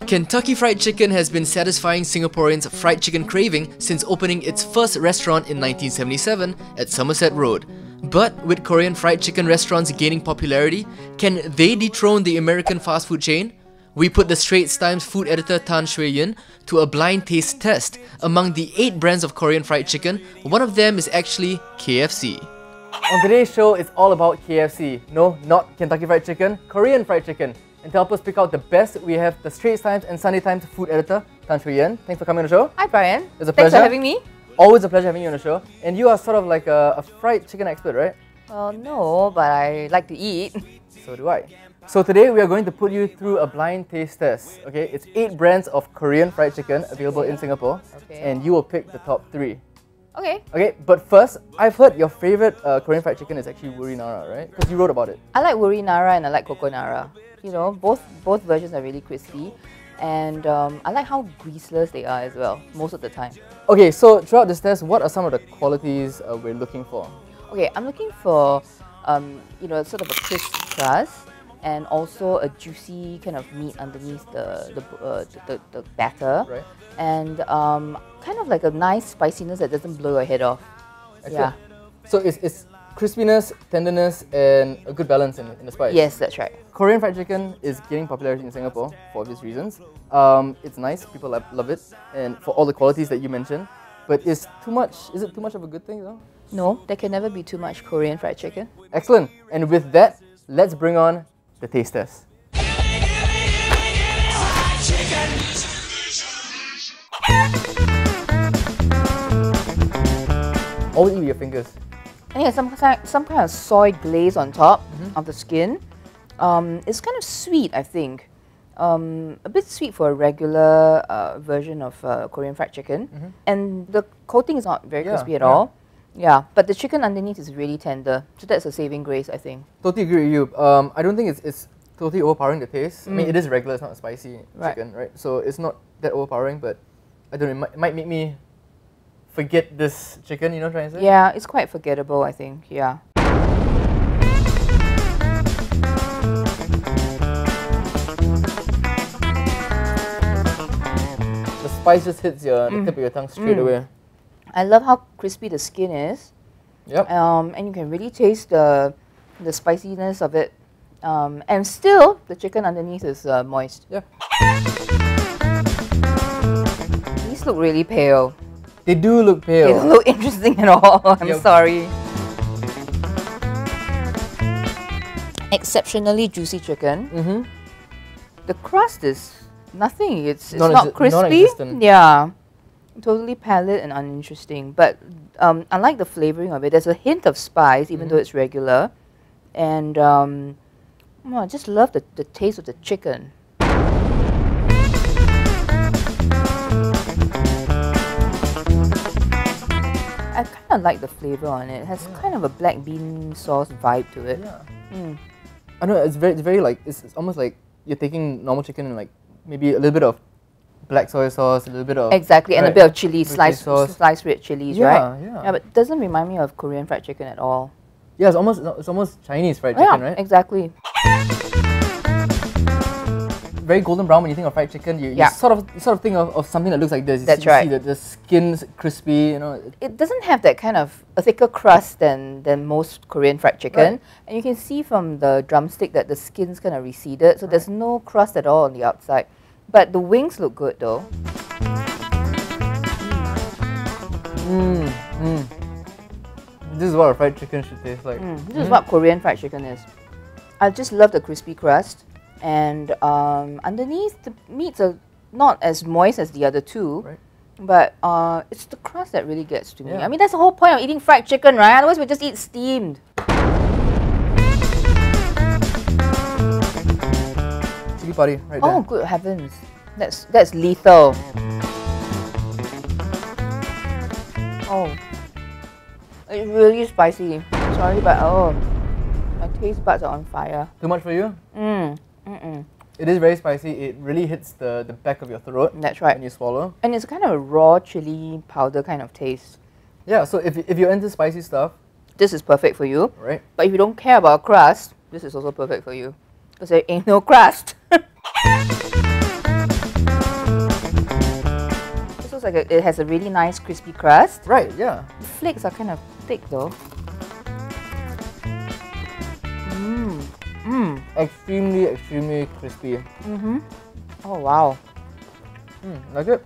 Kentucky Fried Chicken has been satisfying Singaporeans' fried chicken craving since opening its first restaurant in 1977 at Somerset Road. But with Korean fried chicken restaurants gaining popularity, can they dethrone the American fast food chain? We put the Straits Times food editor Tan Hsueh to a blind taste test. Among the 8 brands of Korean fried chicken, one of them is actually KFC. On today's show, it's all about KFC. No, not Kentucky Fried Chicken, Korean Fried Chicken. And to help us pick out the best, we have the Straits Times and Sunday Times food editor, Tan Hsueh. Thanks for coming on the show. Hi Brian. It's a Thanks pleasure. for having me. Always a pleasure having you on the show. And you are sort of like a fried chicken expert, right? Well, no, but I like to eat. So do I. So today we are going to put you through a blind taste test. Okay, it's 8 brands of Korean fried chicken available in Singapore, and you will pick the top 3. Okay. Okay, but first, I've heard your favorite Korean fried chicken is actually Wuri Nara, right? Because you wrote about it. I like Wuri Nara and I like Coco Nara. You know, both versions are really crispy, and I like how greaseless they are as well most of the time. Okay, so throughout this test, what are some of the qualities we're looking for? Okay, I'm looking for you know, sort of a crisp crust and also a juicy kind of meat underneath the batter, Right. and kind of like a nice spiciness that doesn't blow your head off. Excellent. Yeah. So it's crispiness, tenderness, and a good balance in the spice. Yes, that's right. Korean fried chicken is gaining popularity in Singapore for obvious reasons. It's nice, people love it, and for all the qualities that you mentioned. But is it too much of a good thing though? No, there can never be too much Korean fried chicken. Excellent. And with that, let's bring on the taste test. Always eat with your fingers. I think it's some kind of soy glaze on top of the skin. It's kind of sweet, I think. A bit sweet for a regular version of Korean fried chicken. And the coating is not very crispy at all. Yeah, but the chicken underneath is really tender. So that's a saving grace, I think. Totally agree with you. I don't think it's totally overpowering the taste. I mean, it is regular, it's not a spicy chicken, right? So it's not that overpowering, but I don't know, it might make me forget this chicken, you know what I'm trying to say? Yeah, it's quite forgettable, I think, yeah. The spice just hits the tip of your tongue straight away. I love how crispy the skin is. Yep. And you can really taste the spiciness of it. And still, the chicken underneath is moist. Yeah. These look really pale. They do look pale. They don't look interesting at all. I'm sorry. Exceptionally juicy chicken. The crust is nothing. It's not crispy. Non-existent. Yeah. Totally pallid and uninteresting. But I like the flavoring of it. There's a hint of spice, even though it's regular. And I just love the taste of the chicken. I kind of like the flavor on it. It has kind of a black bean sauce vibe to it. Yeah. I don't know, it's very like, it's almost like you're taking normal chicken and like maybe a little bit of black soy sauce, a little bit of... Exactly, and a bit of chili, sliced red chilies, right? Yeah. Yeah, but it doesn't remind me of Korean fried chicken at all. Yeah, it's almost Chinese fried chicken, right? Exactly. Very golden brown when you think of fried chicken. You sort of think of something that looks like this. That's right. You see the skin's crispy, you know. It doesn't have that kind of a thicker crust than most Korean fried chicken. Right. And you can see from the drumstick that the skin's kind of receded, so there's no crust at all on the outside. But the wings look good though. This is what a fried chicken should taste like. This is what Korean fried chicken is. I just love the crispy crust. And underneath, the meats are not as moist as the other two. Right. But it's the crust that really gets to me. Yeah. I mean, that's the whole point of eating fried chicken, right? Otherwise, we just eat steamed. Chili padi, right there. Oh, good heavens. That's lethal. Oh. It's really spicy. Sorry, but my taste buds are on fire. Too much for you? It is very spicy. It really hits the back of your throat. That's right. When you swallow. And it's kind of a raw chili powder kind of taste. Yeah, so if you're into spicy stuff, this is perfect for you. Right. But if you don't care about crust, this is also perfect for you. Because there ain't no crust. like it has a really nice crispy crust. Right, yeah. The flakes are kind of thick though. Extremely, extremely crispy. Oh wow. Like it?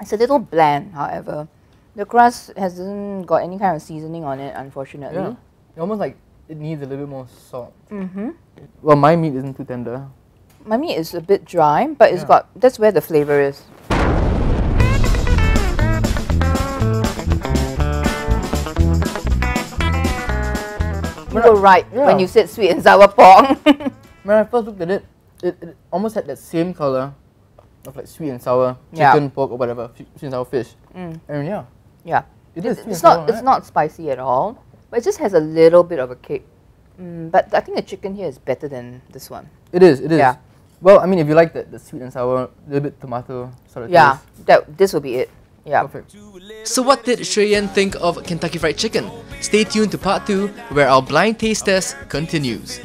It's a little bland, however. The crust hasn't got any kind of seasoning on it, unfortunately. Yeah. It's almost like it needs a little bit more salt. Well, my meat isn't too tender. My meat is a bit dry, but it's got, that's where the flavor is. You were right when you said sweet and sour pork. When I first looked at it, it almost had that same color of like sweet and sour chicken, pork, or whatever, sweet and sour fish. And Yeah. it is sweet and It's sour, not. It's not spicy at all, but it just has a little bit of a kick. But I think the chicken here is better than this one. It is. It is. Yeah. Well, I mean, if you like the sweet and sour, a little bit tomato sort of Yeah, taste. this will be it. Yeah. Perfect. So what did Hsueh think of Kentucky Fried Chicken? Stay tuned to part 2, where our blind taste test continues.